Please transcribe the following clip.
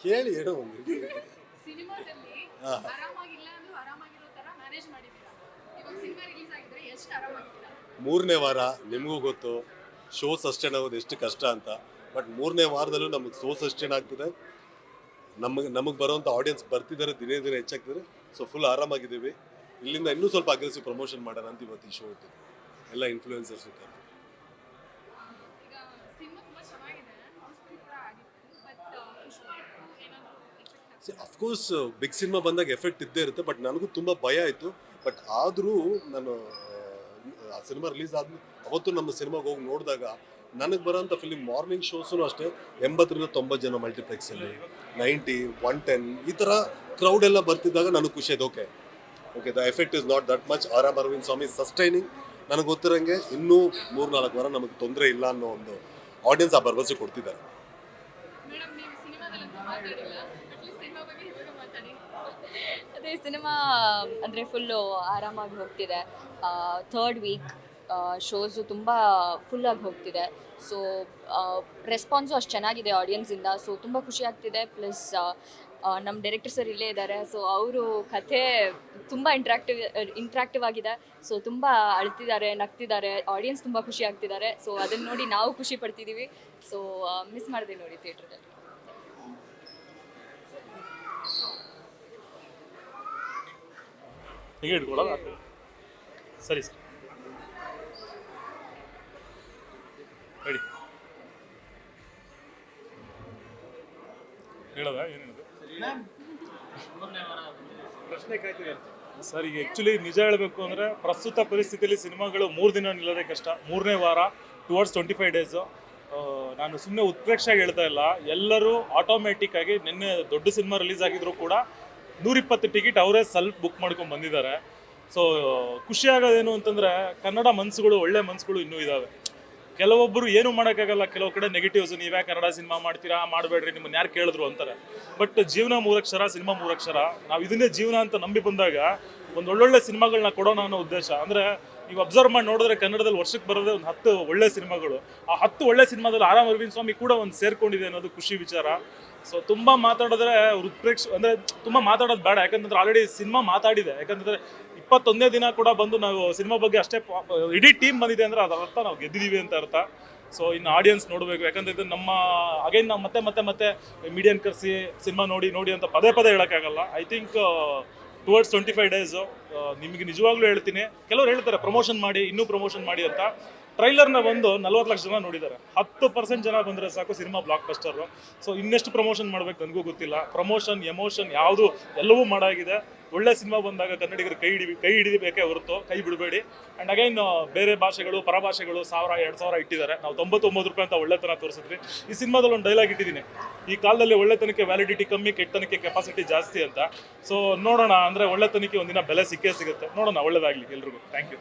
ಕೇಳಿ ಏನೋ ಒಂದು ಸಿನಿಮಾದಲ್ಲಿ ಆರಾಮಾಗಿಲ್ಲ ಅಂದ್ರೂ ಆರಾಮಾಗಿರೋ ತರ ಮ್ಯಾನೇಜ್ ಮಾಡಿದ್ದೀರಾ. ಇವಾಗ ಸಿನಿಮಾ ರಿಲೀಸ್ ಆಗಿದ್ರೆ ಎಷ್ಟು ಆರಾಮಾಗಿದ್ದೀರಾ? ಮೂರನೇ ವಾರ ನಿಮಗೂ ಗೊತ್ತು ಶೋ ಸಸ್ಟೈನ್ ಆಗೋದು ಎಷ್ಟು ಕಷ್ಟ ಅಂತ. ಬಟ್ ಮೂರನೇ ವಾರದಲ್ಲೂ ನಮಗೆ ಶೋ ಸಸ್ಟೈನ್ ಆಗ್ತದೆ. ನಮಗೆ ಬರೋವಂಥ ಆಡಿಯನ್ಸ್ ಬರ್ತಿದ್ದಾರೆ, ದಿನೇ ದಿನೇ ಹೆಚ್ಚಾಗ್ತಿದ್ದಾರೆ. So full ಆರಾಮಾಗಿದ್ದೀವಿ. ಇಲ್ಲಿಂದ ಇನ್ನೂ ಸ್ವಲ್ಪ ಅಗ್ರೆಸಿವ್ ಪ್ರಮೋಷನ್ ಮಾಡೋಣ ಅಂತ ಇವತ್ತು ಈ ಶೋ ಇತ್ತು. ಎಲ್ಲ ಇನ್ಫ್ಲೂಯೆನ್ಸರ್ಸ್ ಇದ್ದಾರೆ. ಈಗ ಸಿನಿಮಾ ತುಂಬಾ ಚೆನ್ನಾಗಿದೆ, ಹೌಸ್ಫುಲ್ ಕೂಡ ಆಗಿತ್ತು. ಬಟ್ ಪುಷ್ಪ ಏನಾದರೂ ಎಫೆಕ್ಟ್ ಅಫ್ಕೋರ್ಸ್ ಬಿಗ್ ಸಿನಿಮಾ ಬಂದಾಗ ಎಫೆಕ್ಟ್ ಇದ್ದೇ ಇರುತ್ತೆ. ಬಟ್ ನನಗೂ ತುಂಬ ಭಯ ಆಯಿತು. ಬಟ್ ಆದರೂ ನಾನು ಆ ಸಿನಿಮಾ ರಿಲೀಸ್ ಆದ್ಮೇಲೆ ಅವತ್ತು ನಮ್ಮ ಸಿನಿಮಾಗೆ ಹೋಗಿ ನೋಡಿದಾಗ ನನಗೆ ಬರೋಂಥ ಫಿಲಿಮ್ ಮಾರ್ನಿಂಗ್ ಶೋಸೂ ಅಷ್ಟೇ 80ರಿಂದ 90 ಜನ ಮಲ್ಟಿಪ್ಲೆಕ್ಸಲ್ಲಿ 90, 110 ಈ ಥರ ಕ್ರೌಡ್ ಎಲ್ಲ ಬರ್ತಿದ್ದಾಗ ನನಗೆ ಖುಷಿ ಆಯ್ತು. Okay the effect is not that much. Or Arvind Swami sustaining. ನನಗೆ ಗೊತ್ತಿರೋಂಗೆ ಇನ್ನೂ 3-4 ವಾರ ನಮಗೆ ತೊಂದರೆ ಇಲ್ಲ ಅನ್ನೋ ಒಂದು ಆಡಿಯನ್ಸ್ ಆ ಭರವಸೆ ಕೊಡ್ತಿದ್ದಾರೆ. ಮೇಡಮ್, ನೀವು ಸಿನಿಮಾದಲ್ಲಂತೂ ಮಾತಾಡಿಲ್ಲ, ಅಟ್ಲೀಸ್ಟ್ ಸಿನಿಮಾ ಬಗ್ಗೆ ಇವಾಗ ಮಾತಾಡಿ. ಅದೇ ಸಿನಿಮಾ ಅಂದರೆ ಫುಲ್ಲು ಆರಾಮಾಗಿ ಹೋಗ್ತಿದೆ. ಥರ್ಡ್ ವೀಕ್ ಶೋಸು ತುಂಬ ಫುಲ್ಲಾಗಿ ಹೋಗ್ತಿದೆ. ಸೊ ರೆಸ್ಪಾನ್ಸು ಅಷ್ಟು ಚೆನ್ನಾಗಿದೆ ಆಡಿಯನ್ಸಿಂದ. ಸೊ ತುಂಬ ಖುಷಿ ಆಗ್ತಿದೆ. ಪ್ಲಸ್ ನಮ್ಮ ಡೈರೆಕ್ಟರ್ ಸರ್ ಇಲ್ಲೇ ಇದ್ದಾರೆ. ಸೊ ಅವರು ಕಥೆ ತುಂಬ ಇಂಟ್ರಾಕ್ಟಿವ್ ಆಗಿದೆ. ಸೊ ತುಂಬ ಅಳ್ತಿದ್ದಾರೆ, ನಗ್ತಿದ್ದಾರೆ, ಆಡಿಯನ್ಸ್ ತುಂಬ ಖುಷಿ ಆಗ್ತಿದ್ದಾರೆ. ಸೊ ಅದನ್ನು ನೋಡಿ ನಾವು ಖುಷಿ ಪಡ್ತಿದ್ದೀವಿ. ಸೊ ಮಿಸ್ ಮಾಡಿದೆ ನೋಡಿ ಥಿಯೇಟ್ರಲ್ಲಿ. ಹೀಗೆ ಇಟ್ಕೊಳ್ಳೋದು ಸರಿ ಸರ್ ಹೇಳಿ. ಹೇಳೋದಾ ಏನು ಹೇಳೋದು ಸರ್? ಈಗ ಆ್ಯಕ್ಚುಲಿ ನಿಜ ಹೇಳಬೇಕು ಅಂದರೆ ಪ್ರಸ್ತುತ ಪರಿಸ್ಥಿತಿಯಲ್ಲಿ ಸಿನಿಮಾಗಳು 3 ದಿನ ನಿಲ್ಲೋದೇ ಕಷ್ಟ. 3ನೇ ವಾರ ಟುವರ್ಡ್ಸ್ 25 ಡೇಸು. ನಾನು ಸುಮ್ಮನೆ ಉತ್ಪ್ರೇಕ್ಷೆಯಾಗಿ ಹೇಳ್ತಾ ಇಲ್ಲ. ಎಲ್ಲರೂ ಆಟೋಮೆಟಿಕ್ ಆಗಿ ನಿನ್ನೆ ದೊಡ್ಡ ಸಿನಿಮಾ ರಿಲೀಸ್ ಆಗಿದ್ರು ಕೂಡ 120 ಟಿಕೆಟ್ ಅವರೇ ಸೆಲ್ಫ್ ಬುಕ್ ಮಾಡ್ಕೊಂಡು ಬಂದಿದ್ದಾರೆ. ಸೊ ಖುಷಿ ಆಗೋದೇನು ಅಂತಂದರೆ ಕನ್ನಡ ಮನಸ್ಸುಗಳು, ಒಳ್ಳೆ ಮನಸ್ಸುಗಳು ಇನ್ನೂ ಇದ್ದಾವೆ. ಕೆಲವೊಬ್ಬರು ಏನೂ ಮಾಡೋಕ್ಕಾಗಲ್ಲ. ಕೆಲವು ಕಡೆ ನೆಗೆಟಿವ್ಸ್, ನೀವೇ ಕನ್ನಡ ಸಿನಿಮಾ ಮಾಡ್ತೀರಾ, ಮಾಡಬೇಡ್ರಿ, ನಿಮ್ಮನ್ನು ಯಾರು ಕೇಳಿದ್ರು ಅಂತಾರೆ. ಬಟ್ ಜೀವನ 3 ಅಕ್ಷರ, ಸಿನಿಮಾ 3 ಅಕ್ಷರ. ನಾವು ಇದನ್ನೇ ಜೀವನ ಅಂತ ನಂಬಿ ಬಂದಾಗ ಒಂದು ಒಳ್ಳೊಳ್ಳೆ ಸಿನಿಮಾಗಳನ್ನ ಕೊಡೋಣ ಅನ್ನೋ ಉದ್ದೇಶ. ಅಂದರೆ ನೀವು ಅಬ್ಸರ್ವ್ ಮಾಡಿ ನೋಡಿದ್ರೆ ಕನ್ನಡದಲ್ಲಿ ವರ್ಷಕ್ಕೆ ಬರೋದೇ ಒಂದು 10 ಒಳ್ಳೆ ಸಿನಿಮಾಗಳು. ಆ 10 ಒಳ್ಳೆ ಸಿನಿಮಾದಲ್ಲಿ ಆರ್ ಅರವಿಂದ್ ಸ್ವಾಮಿ ಕೂಡ ಒಂದು ಸೇರ್ಕೊಂಡಿದೆ ಅನ್ನೋದು ಖುಷಿ ವಿಚಾರ. ಸೊ ತುಂಬ ಮಾತಾಡಿದ್ರೆ ಅಂದರೆ ತುಂಬ ಮಾತಾಡೋದು ಬೇಡ. ಯಾಕಂತಂದ್ರೆ ಆಲ್ರೆಡಿ ಸಿನಿಮಾ ಮಾತಾಡಿದೆ. ಯಾಕಂತಂದರೆ 21ನೇ ದಿನ ಕೂಡ ಬಂದು ನಾವು ಸಿನಿಮಾ ಬಗ್ಗೆ ಅಷ್ಟೇ ಇಡೀ ಟೀಮ್ ಬಂದಿದೆ ಅಂದರೆ ಅದರ ಅರ್ಥ ನಾವು ಗೆದ್ದಿದ್ದೀವಿ ಅಂತ ಅರ್ಥ. ಸೊ ಇನ್ನು ಆಡಿಯನ್ಸ್ ನೋಡಬೇಕು. ಯಾಕಂದರೆ ಇದು ನಮ್ಮ ಅಗೈನ್ ನಾವು ಮತ್ತೆ ಮೀಡಿಯನ್ ಕರೆಸಿ ಸಿನಿಮಾ ನೋಡಿ ಅಂತ ಪದೇ ಹೇಳೋಕ್ಕಾಗಲ್ಲ. ಐ ಥಿಂಕ್ ಟುವರ್ಡ್ಸ್ 25 ಡೇಸು ನಿಮಗೆ ನಿಜವಾಗ್ಲೂ ಹೇಳ್ತೀನಿ. ಕೆಲವರು ಹೇಳ್ತಾರೆ ಪ್ರಮೋಷನ್ ಮಾಡಿ, ಇನ್ನೂ ಪ್ರಮೋಷನ್ ಮಾಡಿ ಅಂತ. ಟ್ರೈಲರ್ನ ಬಂದು 40 ಲಕ್ಷ ಜನ ನೋಡಿದ್ದಾರೆ. 10% ಜನ ಬಂದರೆ ಸಾಕು ಸಿನಿಮಾ ಬ್ಲಾಕ್ ಬಸ್ಟರು. ಸೊ ಇನ್ನೆಷ್ಟು ಪ್ರಮೋಷನ್ ಮಾಡಬೇಕು ನನಗೂ ಗೊತ್ತಿಲ್ಲ. ಪ್ರಮೋಷನ್, ಎಮೋಷನ್ ಯಾವುದು ಎಲ್ಲವೂ ಮಾಡಾಗಿದೆ. ಒಳ್ಳೆ ಸಿನಿಮಾ ಬಂದಾಗ ಕನ್ನಡಿಗರು ಕೈ ಹಿಡಿಬೇಕೇ ಹೊರತು ಕೈ ಬಿಡಬೇಡಿ. ಆ್ಯಂಡ್ ಅಗೈನ್ ಬೇರೆ ಭಾಷೆಗಳು, ಪರಭಾಷೆಗಳು 1000-2000 ಇಟ್ಟಿದ್ದಾರೆ. ನಾವು 99 ರೂಪಾಯಿ ಅಂತ ಒಳ್ಳೆತನ ತೋರಿಸಿದ್ವಿ. ಈ ಸಿನಿಮಾದಲ್ಲಿ ಒಂದು ಡೈಲಾಗ್ ಇಟ್ಟಿದ್ದೀನಿ, ಈ ಕಾಲದಲ್ಲಿ ಒಳ್ಳೆತನಕ್ಕೆ ವ್ಯಾಲಿಡಿಟಿ ಕಮ್ಮಿ, ಕೆಟ್ಟತನಕ್ಕೆ ಕೆಪಾಸಿಟಿ ಜಾಸ್ತಿ ಅಂತ. ಸೊ ನೋಡೋಣ, ಅಂದರೆ ಒಳ್ಳೆತನಕ್ಕೆ ಒಂದಿನ ಬೆಲೆ ಸಿಕ್ಕೇ ಸಿಗುತ್ತೆ. ನೋಡೋಣ, ಒಳ್ಳೇದಾಗಲಿ ಎಲ್ರಿಗೂ. Thank you.